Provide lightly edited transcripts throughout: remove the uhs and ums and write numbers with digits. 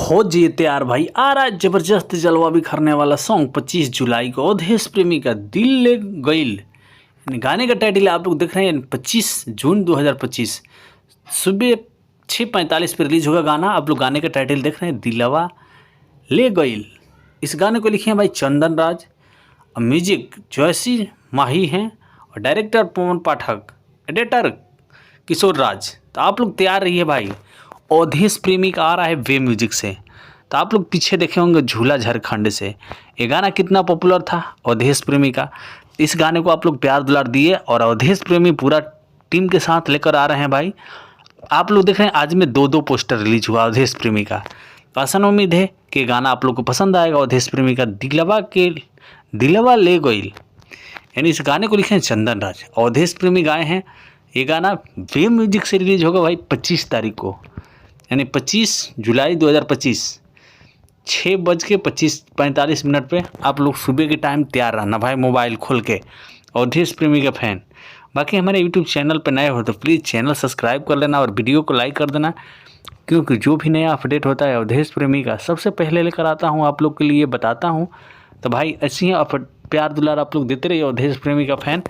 हो जाइए तैयार भाई, आ रहा है जबरदस्त जलवा बिखरने वाला सॉन्ग 25 जुलाई को अवधेश प्रेमी का दिल ले गईल। गाने का टाइटल आप लोग देख रहे हैं 25 जून 2025 सुबह 6:45 पे रिलीज होगा गाना। आप लोग गाने का टाइटल देख रहे हैं दिलवा ले गईल। इस गाने को लिखे हैं भाई चंदन राज और म्यूजिक जॉयसी माही हैं और डायरेक्टर पवन पाठक, एडिटर किशोर राज। तो आप लोग तैयार रहिए भाई, अवधेश प्रेमी का आ रहा है वे म्यूजिक से। तो आप लोग पीछे देखे होंगे झूला झारखंड से, ये गाना कितना पॉपुलर था अवधेश प्रेमी का। इस गाने को आप लोग प्यार दुलार दिए और अवधेश प्रेमी पूरा टीम के साथ लेकर आ रहे हैं भाई। आप लोग देख रहे हैं आज में दो पोस्टर रिलीज हुआ अवधेश प्रेमी का। तो आसान उम्मीद है कि गाना आप लोग को पसंद आएगा। अवधेश प्रेमी का दिलवा ले गईल, यानी इस गाने को लिखे हैं चंदन राज, अवधेश प्रेमी गाए हैं। ये गाना वे म्यूजिक से रिलीज होगा भाई 25 तारीख को, यानी 25 जुलाई 2025 6:45 पे आप लोग सुबह के टाइम तैयार रहना भाई, मोबाइल खोल के अवधेश प्रेमी का फैन। बाकी हमारे यूट्यूब चैनल पर नए हो तो प्लीज़ चैनल सब्सक्राइब कर लेना और वीडियो को लाइक कर देना, क्योंकि जो भी नया अपडेट होता है अवधेश प्रेमी का सबसे पहले लेकर आता हूँ, आप लोग के लिए बताता हूँ। तो भाई ऐसे ही प्यार दुलार आप लोग देते रहिए अवधेश प्रेमी का फ़ैन।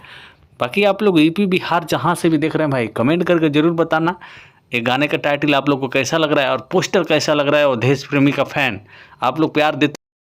बाकी आप लोग यूपी बिहार जहाँ से भी देख रहे हैं भाई, कमेंट करके ज़रूर बताना ये गाने का टाइटल आप लोग को कैसा लग रहा है और पोस्टर कैसा लग रहा है। अवधेश प्रेमी का फ़ैन आप लोग प्यार देते